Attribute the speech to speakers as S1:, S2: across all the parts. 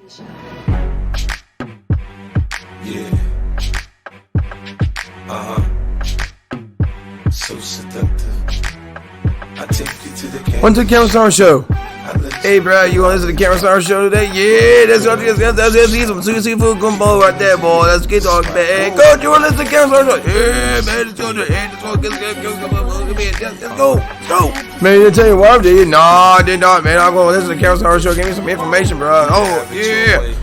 S1: Yeah. So seductive. I take you to the
S2: Welcome to the Cameron Star Show. Hey, bro, you want to listen to the Cameron Star Show today? Yeah, that's some seafood gumbo right there, boy. Let's get on, man. Coach, you want to listen to the Cameron Star Show? Yeah, man, let's go. Let's go. Man, you didn't tell you what, did you? No, I did not, man. I'm going to listen to the Cameron Star Show. Give me some information, bro. Oh, yeah.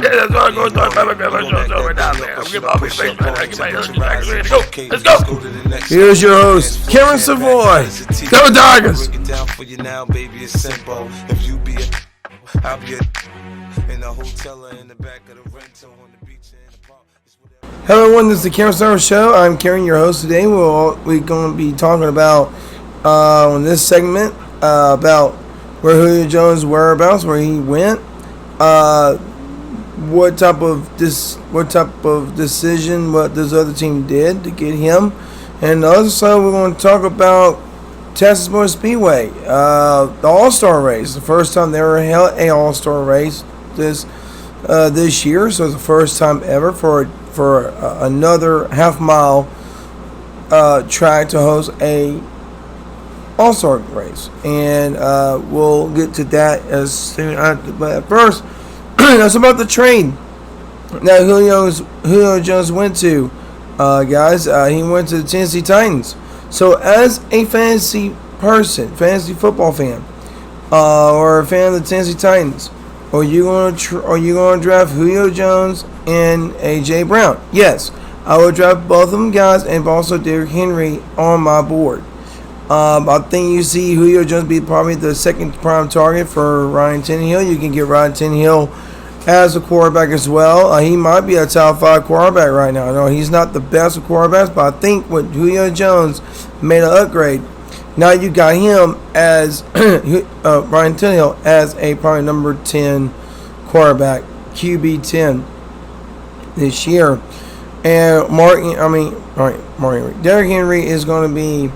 S2: Yeah, that's what I'm going to talk about. Right now, man. I'm giving all these things right now. Let's go. Here's your host, Cameron Savoy. Go Tigers.
S1: Break it down for you now, baby. It's simple. If you be I'll be in the hotel or in the back of the rental on the beach in the park.
S2: Hello, everyone. This is the Cameron Star Show. I'm Karen, your host today. We're going to be talking about on this segment about where Julio Jones' whereabouts, where he went. What type of decision what this other team did to get him, and also we're going to talk about Texas Motor Speedway, the All-Star race. The first time they ever held a All-Star race this year, so it's the first time ever for another half-mile track to host a All-Star race, and we'll get to that as soon as. But first. That's about the trade that Julio Jones went to, guys. He went to the Tennessee Titans. So, as a fantasy football fan, or a fan of the Tennessee Titans, are you going to draft Julio Jones and AJ Brown? Yes, I would draft both of them, guys, and also Derrick Henry on my board. I think you see Julio Jones be probably the second prime target for Ryan Tannehill. You can get Ryan Tannehill as a quarterback as well. He might be a top 5 quarterback right now. No, he's not the best of quarterbacks, but I think with Julio Jones made an upgrade. Now you got him as Ryan Tannehill as a probably number 10 quarterback, QB 10 this year. And Derrick Henry is going to be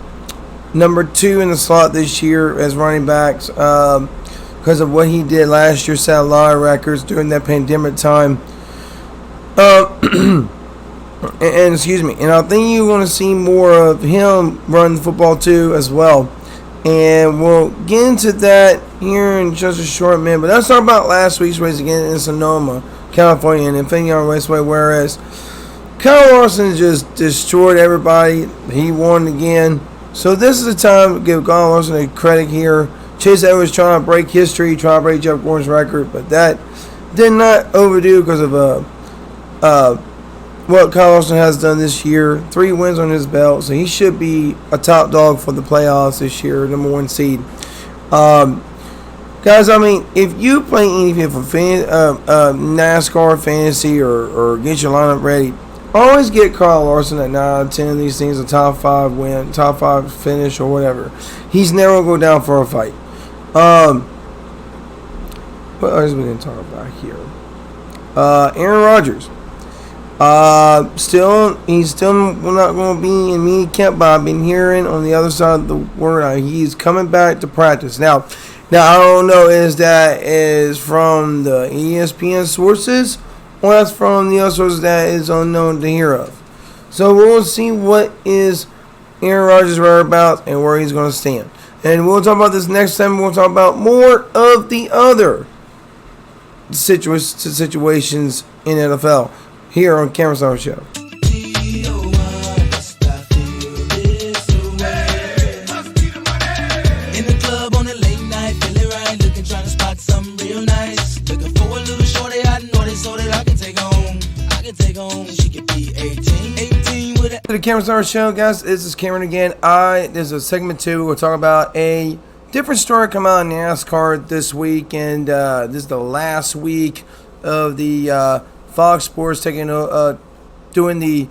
S2: number 2 in the slot this year as running backs because of what he did last year, set a lot of records during that pandemic time. And I think you're going to see more of him run the football too as well. And we'll get into that here in just a short minute. But let's talk about last week's race again in Sonoma, California, and Infinity Raceway, whereas Kyle Larson just destroyed everybody. He won again. So this is the time to give Kyle Larson a credit here. Chase Edwards trying to break history, trying to break Jeff Gordon's record, but that did not overdo because of what Kyle Larson has done this year. 3 wins on his belt, so he should be a top dog for the playoffs this year, number 1 seed. Guys, I mean, if you play anything for NASCAR fantasy or get your lineup ready, always get Kyle Larson at 9 out of 10 of these things, a top 5 win, top 5 finish, or whatever. He's never going to go down for a fight. What else we didn't talk about here? Aaron Rodgers. He's still not going to be in mini camp, but I've been hearing on the other side of the word he's coming back to practice. Now I don't know is from the ESPN sources, or that's from the other sources that is unknown to hear of. So we'll see what is Aaron Rodgers' whereabouts and where he's going to stand. And we'll talk about this next time. We'll talk about more of the other situations in NFL here on Cameron Star Show. The Cameron Star Show, guys. This is Cameron again. This is segment 2. We'll talk about a different story come out in NASCAR this week, and this is the last week of the Fox Sports doing the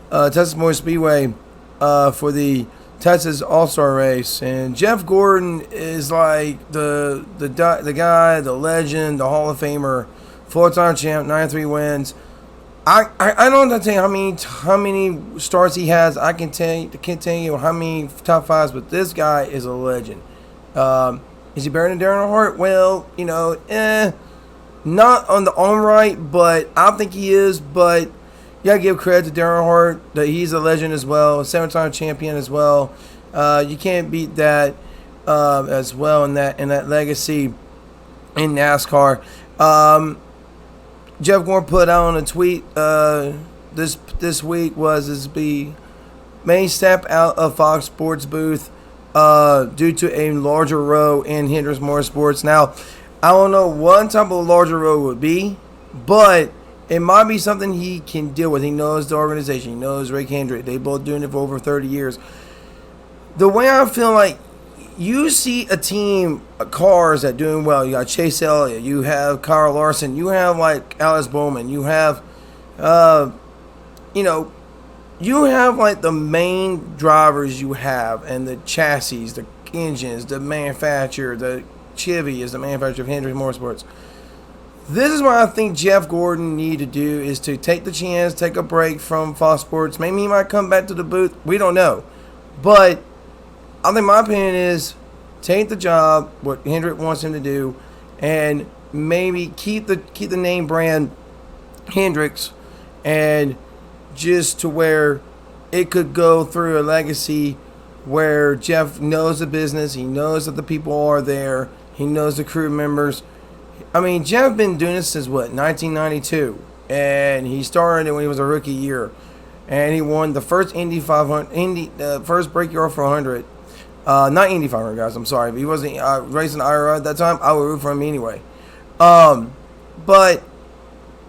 S2: Texas Motor Speedway for the Texas All-Star race, and Jeff Gordon is like the guy, the legend, the Hall of Famer, 4-time champ, 93 wins. I don't know tell you how many starts he has. I can't tell you how many top 5s, but this guy is a legend. Is he better than Darren Hart? Well, not on the own right, but I think he is. But you gotta give credit to Darren Hart that he's a legend as well, 7-time champion as well. You can't beat that as well in that legacy in NASCAR. Jeff Gordon put out on a tweet this week was his may step out of Fox Sports booth due to a larger role in Hendrick Motorsports. Now, I don't know what type of larger role would be, but it might be something he can deal with. He knows the organization. He knows Rick Hendrick. They both doing it for over 30 years. The way I feel like you see a team, cars that doing well. You got Chase Elliott. You have Kyle Larson. You have like Alice Bowman. You have, you have like the main drivers you have and the chassis, the engines, the manufacturer, the Chevy is the manufacturer of Hendrick Motorsports. This is what I think Jeff Gordon need to do is to take the chance, take a break from Fox Sports. Maybe he might come back to the booth. We don't know. But I think my opinion is take the job, what Hendrick wants him to do, and maybe keep the name brand Hendricks, and just to where it could go through a legacy where Jeff knows the business, he knows that the people are there, he knows the crew members. I mean, Jeff been doing this since what, 1992, and he started it when he was a rookie year, and he won the first Indy 500, first Brickyard 400. Not Indy 500, guys. I'm sorry. If he wasn't racing IRA at that time, I would root for him anyway. But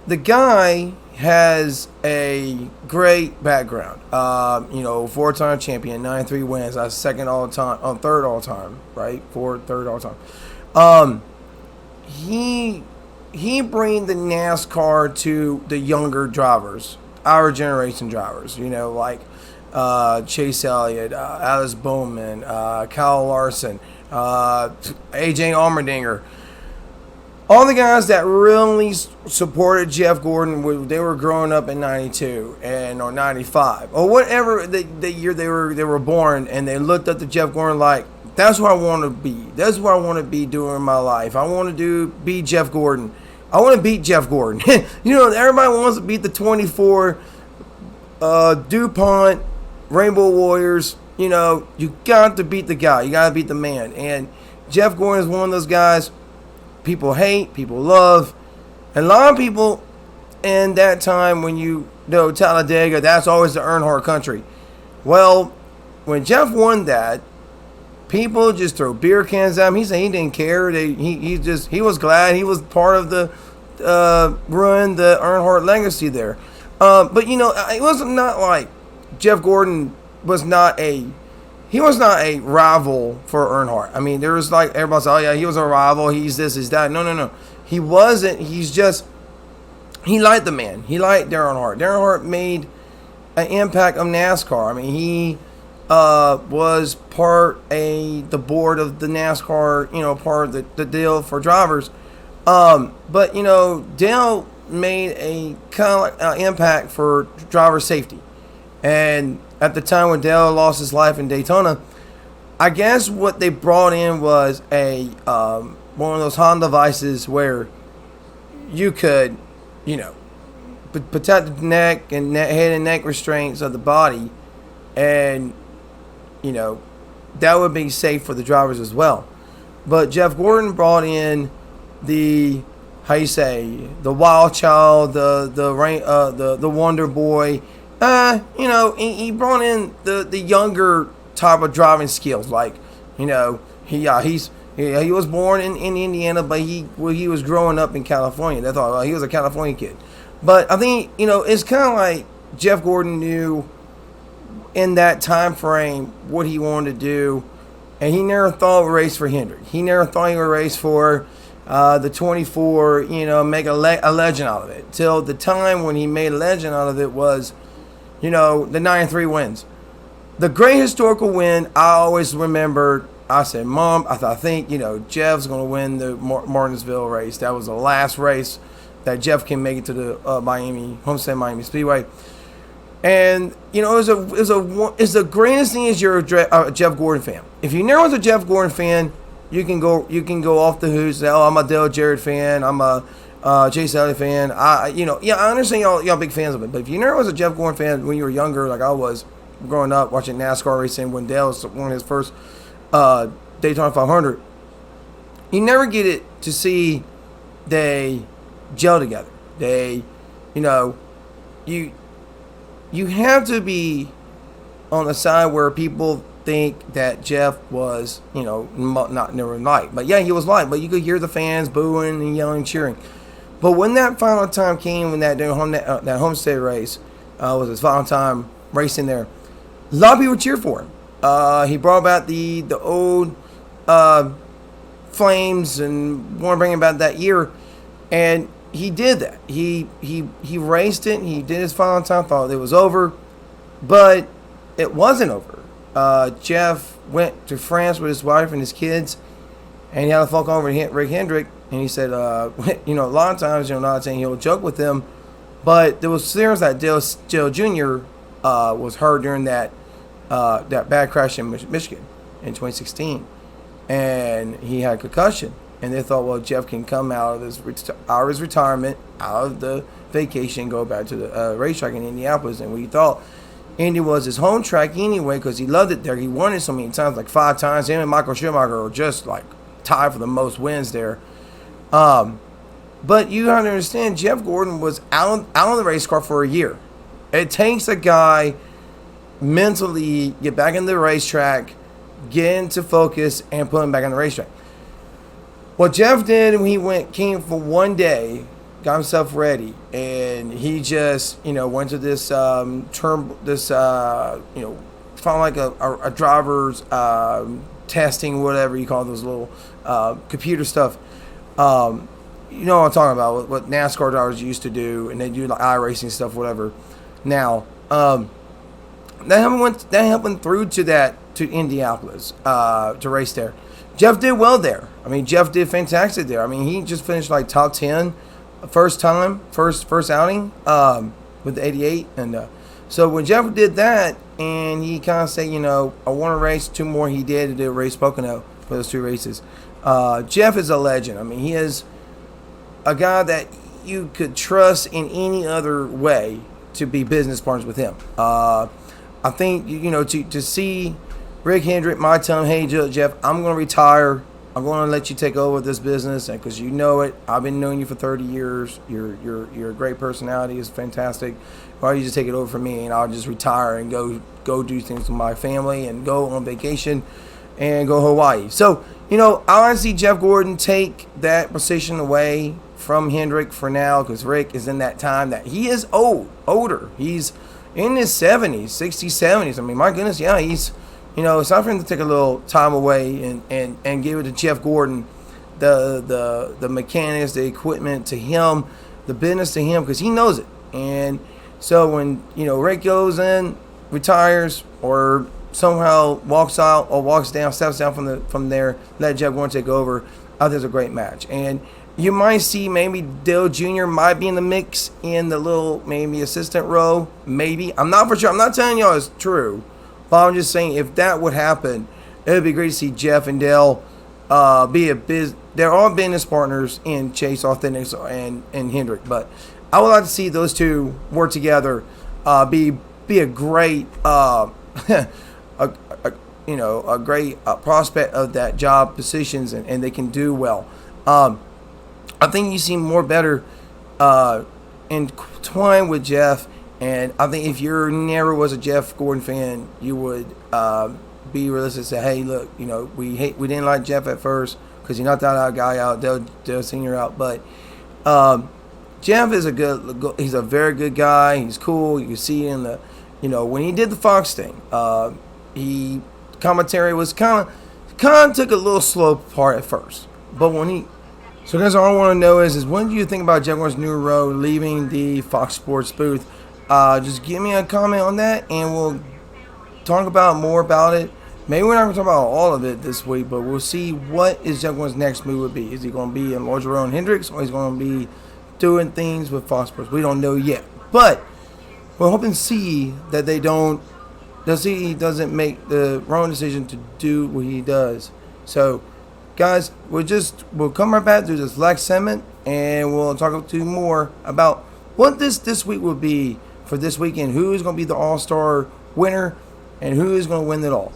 S2: the guy has a great background. 4-time champion, 93 wins. That's second all time, third all time, right? Third all time. He bring the NASCAR to the younger drivers, our generation drivers. Like Chase Elliott, Alice Bowman, Kyle Larson, AJ Allmendinger. All the guys that really supported Jeff Gordon, they were growing up in 92 or 95 or whatever the year they were born, and they looked up to Jeff Gordon like, that's what I want to be. That's what I want to be doing in my life. I want to be Jeff Gordon. I want to beat Jeff Gordon. Everybody wants to beat the 24 DuPont Rainbow Warriors. You got to beat the guy. You got to beat the man. And Jeff Gordon is one of those guys people hate, people love. And a lot of people in that time when Talladega, that's always the Earnhardt country. Well, when Jeff won that, people just throw beer cans at him. He said he didn't care. He was glad he was part of the ruin the Earnhardt legacy there. But it was not like Jeff Gordon was not a rival for Earnhardt. I mean, there was like everybody said, oh yeah, he was a rival. He's this, he's that. No. He wasn't. He liked the man. He liked Darren Hart. Darren Hart made an impact on NASCAR. I mean, he was the board of the NASCAR, part of the deal for drivers. But Dale made a kind of impact for driver safety. And at the time when Dale lost his life in Daytona, I guess what they brought in was a one of those Honda devices where you could, protect the neck and head and neck restraints of the body, and that would be safe for the drivers as well. But Jeff Gordon brought in the wild child, the wonder boy. He brought in the younger type of driving skills. Like, he was born in Indiana, but he was growing up in California. They thought, well, he was a California kid. But I think, it's kind of like Jeff Gordon knew in that time frame what he wanted to do, and he never thought he would race for Hendrick. He never thought he would race for the 24, make a legend out of it. Till the time when he made a legend out of it was, the 93 wins. The great historical win, I always remember, I said, Mom, I think, Jeff's going to win the Martinsville race. That was the last race that Jeff can make it to the Homestead Miami Speedway. And, it's the greatest thing is you're a Jeff Gordon fan. If you never was a Jeff Gordon fan, you can go off the hoops and say, oh, I'm a Dale Jarrett fan. I'm a Chase Elliott fan. I understand y'all big fans of it, but if you never was a Jeff Gordon fan when you were younger, like I was growing up watching NASCAR racing when Dale was one of his first Daytona 500, you never get it to see they gel together. They, you have to be on the side where people think that Jeff was, not never liked. But yeah, he was liked. But you could hear the fans booing and yelling and cheering. But when that final time came, when that Homestead race was his final time racing there, a lot of people cheered for him. He brought back the old flames and wanted to bring him back that year, and he did that. He raced it. He did his final time. Thought it was over, but it wasn't over. Jeff went to France with his wife and his kids, and he had a phone call with Rick Hendrick, and he said, a lot of times, not saying he'll joke with them, but there was that Dale Jr. Was hurt during that bad crash in Michigan in 2016, and he had a concussion. And they thought, well, Jeff can come out of his retirement, out of the vacation, go back to the racetrack in Indianapolis. And we thought Indy was his home track anyway because he loved it there. He won it so many times, like 5 times. Him and Michael Schumacher were just like tied for the most wins there. But you have to understand, Jeff Gordon was out of the race car for a year. It takes a guy mentally get back in the racetrack, get into focus, and put him back on the racetrack. What Jeff did when he came for one day, got himself ready, and he just, went to this found like a driver's testing, whatever you call those little computer stuff. You know what I'm talking about, what NASCAR drivers used to do, and they do like iRacing stuff, whatever. Now, that happened through to Indianapolis to race there. Jeff did well there. I mean, Jeff did fantastic there. I mean, he just finished like top 10 first outing with the 88. And so when Jeff did that, and he kind of said, I want to race 2 more, he did a race Pocono for those 2 races. Jeff is a legend. I mean, he is a guy that you could trust in any other way to be business partners with him. I think, to see Rick Hendrick might tell him, hey, Jeff, I'm going to retire. I'm going to let you take over this business because you know it. I've been knowing you for 30 years. You're a great personality. It's fantastic. Why don't you just take it over from me, and I'll just retire and go do things with my family and go on vacation and go to Hawaii. So, I want to see Jeff Gordon take that position away from Hendrick for now because Rick is in that time that he is older. He's in his 70s, 60s, 70s. I mean, my goodness, yeah, he's... it's time for him to take a little time away and give it to Jeff Gordon, the mechanics, the equipment to him, the business to him, because he knows it. And so when, Rick goes in, retires, or somehow walks out or steps down from there, let Jeff Gordon take over, I think it's a great match. And you might see maybe Dale Jr. might be in the mix in the little maybe assistant role, maybe. I'm not for sure. I'm not telling y'all it's true. But I'm just saying, if that would happen, it would be great to see Jeff and Dale they're all business partners in Chase Authentics and Hendrick. But I would like to see those 2 work together, be a great a great prospect of that job positions, and they can do well. I think you see more better entwined with Jeff. And I think if you never was a Jeff Gordon fan, you would be realistic and say, hey, look, we didn't like Jeff at first because he knocked that guy out, Dale Sr. out. But Jeff is he's a very good guy. He's cool. You can see in the, when he did the Fox thing, commentary was kind of took a little slow part at first. But so guys, all I want to know is what do you think about Jeff Gordon's new role leaving the Fox Sports booth? Just give me a comment on that, and we'll talk more about it. Maybe we're not going to talk about all of it this week, but we'll see what is Jeff Gordon's next move would be. Is he going to be in Larger Own Hendricks, or is he going to be doing things with Fox Sports? We don't know yet, but we're hoping to see that he doesn't make the wrong decision to do what he does. So guys, we'll come right back to this last segment, and we'll talk to you more about what this week will be for this weekend. Who is going to be the All-Star winner, and who is going to win it all?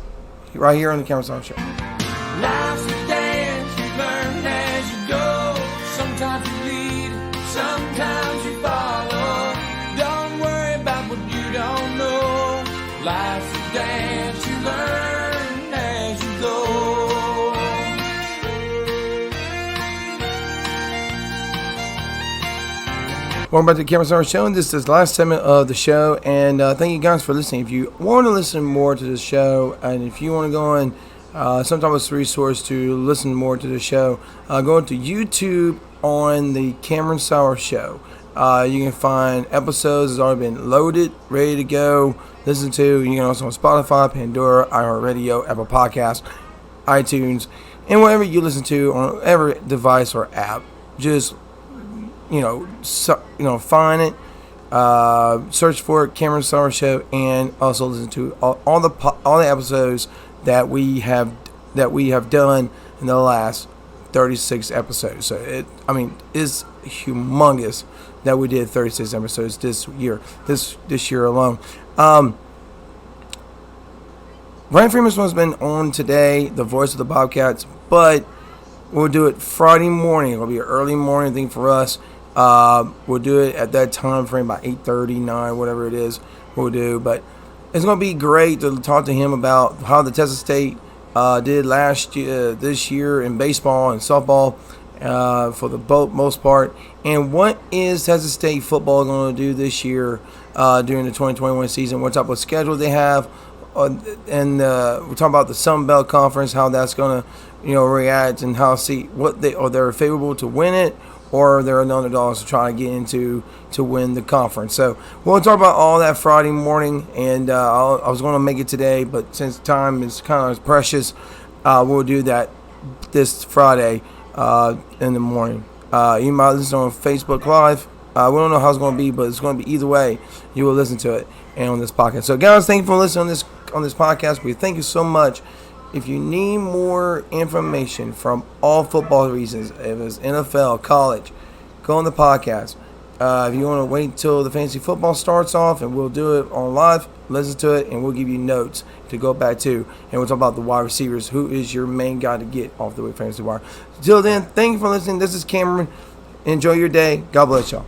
S2: Right here on the Cameron Song Show.
S3: Life's a dance, you learn as you go. Sometimes you lead, sometimes you follow. Don't worry about what you don't know. Life's a dance, you learn as you go.
S2: Welcome back to the Cameron Song Show, and this is the last segment of the show. And thank you guys for listening. If you want to listen more to the show, and if you want to go on some type of resource to listen more to the show, go to YouTube on the Cameron Sauer Show. You can find episodes that's already been loaded, ready to go, listen to. You can also on Spotify, Pandora, iHeartRadio, Apple Podcasts, iTunes, and whatever you listen to on every device or app. Just find it, search for it, Cameron Sauer Show, and also listen to all the episodes that we have done in the last 36 episodes. So it's humongous that we did 36 episodes this year alone. Brian Freeman's has been on today, the voice of the Bobcats, but we'll do it Friday morning. It'll be an early morning thing for us. We'll do it at that time frame, about 8:30, 9, whatever it is we'll do. But it's going to be great to talk to him about how the Texas State did this year in baseball and softball for the most part. And what is Texas State football going to do this year during the 2021 season? What type of schedule they have? And we're talking about the Sun Belt Conference, how that's going to react, and what they're favorable to win it, or they're an underdogs to try to get into to win the conference. So we'll talk about all that Friday morning, and I was going to make it today, but since time is kind of precious, we'll do that this Friday in the morning. You might listen on Facebook Live. We don't know how it's going to be, but it's going to be either way. You will listen to it and on this podcast. So guys, thank you for listening on this podcast. We thank you so much. If you need more information from all football reasons, if it's NFL, college, go on the podcast. If you want to wait until the fantasy football starts off, and we'll do it on live, listen to it, and we'll give you notes to go back to. And we'll talk about the wide receivers. Who is your main guy to get off the fantasy wire? Until then, thank you for listening. This is Cameron. Enjoy your day. God bless y'all.